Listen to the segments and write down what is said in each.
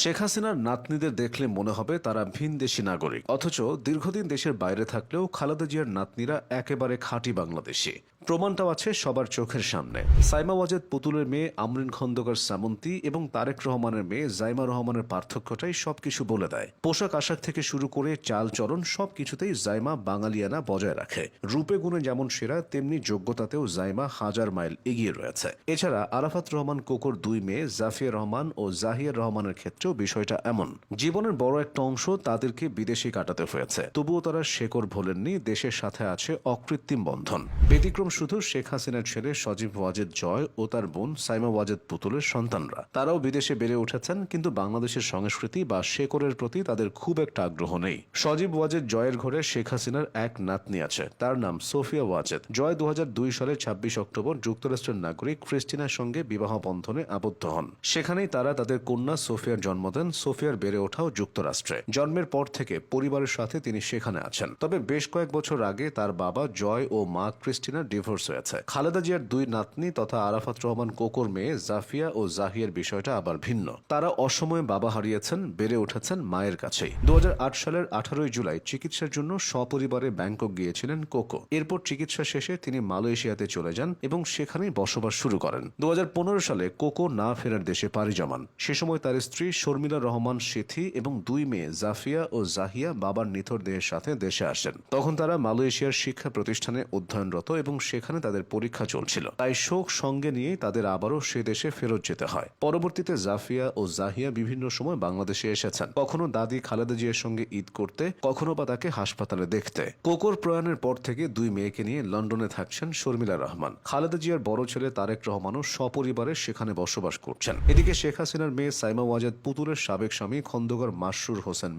শেখ হাসিনার নাতনিদের দেখলে মনে হবে তারা ভিনদেশী নাগরিক, অথচ দীর্ঘদিন দেশের বাইরে থাকলেও খালেদা জিয়ার নাতনিরা একেবারে খাঁটি বাংলাদেশি। প্রমাণটাও আছে সবার চোখের সামনে। সাইমা ওয়াজেদ পুতুলের মেয়ে আমরিন খন্দকার সামন্তী এবং তারেক রহমানের মেয়ে জাইমা রহমানের পার্থক্যটাই সবকিছু বলে দেয়। পোশাক আশাক থেকে শুরু করে চালচরণ সবকিছুতেই জাইমা বাঙালিয়ানা বজায় রাখে। রূপে গুণে যেমন সেরা, তেমনি যোগ্যতাতেও জাইমা হাজার মাইল এগিয়ে রয়েছে। এছাড়া আরাফাত রহমান কোকোর দুই মেয়ে জাফিয়া রহমান ও জাহিয়া রহমানের ক্ষেত্রেও বিষয়টা এমন। জীবনের বড় একটা অংশ তাদেরকে বিদেশে কাটাতে হয়েছে, তবুও তারা শেকড় ভোলেননি। দেশের সাথে আছে অকৃত্রিম বন্ধন। ব্যতিক্রম শুধু শেখ হাসিনার ছেলে সজীব ওয়াজেদ জয় ও তার বোন সাইমা ওয়াজেদ পুতুলের সন্তানরা। তারাও বিদেশে বেড়ে উঠেছেন, কিন্তু বাংলাদেশের সংস্কৃতি বা শেকড়ের প্রতি তাদের খুব একটা আগ্রহ নেই। সজীব ওয়াজেদ জয়ের ঘরে শেখ হাসিনার এক নাতনি আছে, তার নাম সোফিয়া ওয়াজেদ। জয় 2002 সালের 26 অক্টোবর যুক্তরাষ্ট্রের নাগরিক ক্রিস্টিনার সঙ্গে বিবাহ বন্ধনে আবদ্ধ হন। সেখানেই তারা তাদের কন্যা সোফিয়ার জন্ম দেন। সোফিয়ার বেড়ে ওঠাও যুক্তরাষ্ট্রে। জন্মের পর থেকে পরিবারের সাথে তিনি সেখানে আছেন। তবে বেশ কয়েক বছর আগে তার বাবা জয় ও মা ক্রিস্টিনার ডিভোর্স হয়েছে। খালেদা জিয়ার দুই নাতনি তথা আরাফাত রহমান কোকোর মেয়ে জাফিয়া ও জাহিয়ার বিষয়টা আবার ভিন্ন। তারা অসময়ে বাবা হারিয়েছেন, বেড়ে উঠেছেন মায়ের কাছেই। 2008 সালের 18 জুলাই চিকিৎসার জন্য সপরিবারে ব্যাংকক গিয়েছিলেন কোকো। এরপর চিকিৎসা শেষে তিনি মালয়েশিয়াতে চলে যান এবং সেখানেই বসবাস শুরু করেন। 2015 সালে কোকো না ফেরার দেশে পাড়ি জমান। সে সময় তার স্ত্রী শর্মিলা রহমান সিথি এবং দুই মেয়ে জাফিয়া ও জাহিয়া বাবার নিথর দেহের সাথে দেশে আসেন। তখন তারা মালয়েশিয়ার শিক্ষা প্রতিষ্ঠানে অধ্যয়নরত এবং সেখানে তাদের পরীক্ষা চলছিল। তাই শোক সঙ্গে নিয়ে তাদের আবারও সে দেশে ফেরত যেতে হয়। পরবর্তীতে জাফিয়া ও জাহিয়া বিভিন্ন সময় বাংলাদেশে এসেছেন, কখনো দাদি খালেদা জিয়ার সঙ্গে ঈদ করতে, কখনো বা তাকে হাসপাতালে দেখতে। কোকোর প্রয়াণের পর থেকে দুই মেয়েকে নিয়ে লন্ডনে থাকছেন শর্মিলা রহমান। খালেদা জিয়ার বড় ছেলে তারেক রহমানও সপরিবারে সেখানে বসবাস করছেন। এদিকে শেখ হাসিনার মেয়ে সাইমা ওয়াজেদ পুতুলের সাবেক স্বামী খন্দকার মাসরুর হোসেন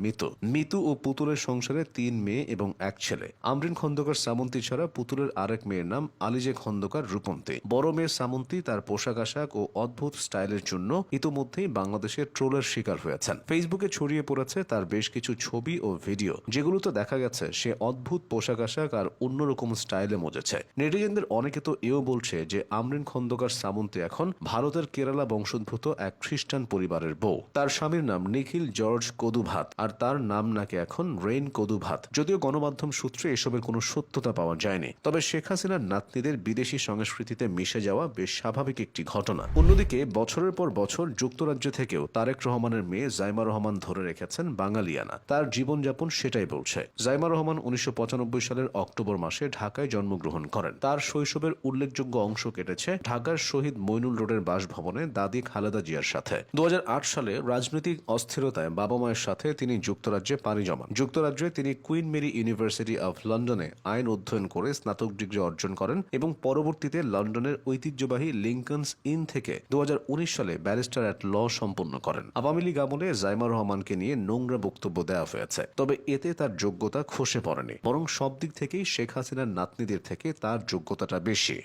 মিতু ও পুতুলের সংসারে 3 মেয়ে এবং 1 ছেলে। আমরিন খন্দকার সামন্তী ছাড়া পুতুলের আরেক মেয়ের নাম আলিজে খন্দকার রূপন্তী। বড় মেয়ে সামন্তী তার পোশাক আশাক ও অদ্ভুত স্টাইলের জন্য ইতোমধ্যেই বাংলাদেশের ট্রোলের শিকার হয়েছেন। ফেসবুকে ছড়িয়ে পড়েছে তার বেশ কিছু ছবি ও ভিডিও, যেগুলোতে দেখা গেছে সে অদ্ভুত পোশাক আশাক আর অন্যরকম স্টাইলে মজেছে। নেটিজেনদের অনেকে তো এও বলছে যে আমরিন খন্দকার সামন্তী এখন ভারতের কেরালা বংশোদ্ভূত এক খ্রিস্টান পরিবারের বউ। তার স্বামীর নাম নিখিল জর্জ কদুভাত, আর তার নাম নাকি এখন রেইন কদুভাত। যদিও গণমাধ্যম সূত্রে এসবের কোনো সত্যতা পাওয়া যায়নি, তবে শেখ হাসিনার নাতনিদের বিদেশি সংস্কৃতিতে মিশে যাওয়া বেশ স্বাভাবিক একটি ঘটনা। অন্যদিকে বছরের পর বছর যুক্তরাজ্য থেকেও তারেক রহমানের মেয়ে জাইমা রহমান ধরে রেখেছেন বাঙালিয়ানা। তার জীবনযাপন সেটাই বলছে। জাইমা রহমান 1995 সালের অক্টোবর মাসে ঢাকায় জন্মগ্রহণ করেন। তার শৈশবের উল্লেখযোগ্য অংশ কেটেছে ঢাকার শহীদ মইনুল রোডের বাসভবনে দাদি খালেদা জিয়ার সাথে। 2008 সালে রাজনৈতিক অস্থিরতায় বাবা মায়ের সাথে তিনি যুক্তরাজ্যে পাড়ি জমান। যুক্তরাজ্যে তিনি কুইন মেরি ইউনিভার্সিটি অব লন্ডনে আইন অধ্যয়ন করে স্নাতক ডিগ্রি অর্জন করেন এবং পরবর্তীতে লন্ডনের ঐতিহ্যবাহী লিংকনস ইন থেকে 2019 সালে ব্যারিস্টার অ্যাট ল সম্পন্ন করেন। আওয়ামী লীগ আমলে জাইমা রহমানকে নিয়ে নোংরা বক্তব্য দেওয়া হয়েছে, তবে এতে তার যোগ্যতা খসে পড়েনি, বরং সব দিক থেকেই শেখ হাসিনার নাতনিদের থেকে তার যোগ্যতাটা বেশি।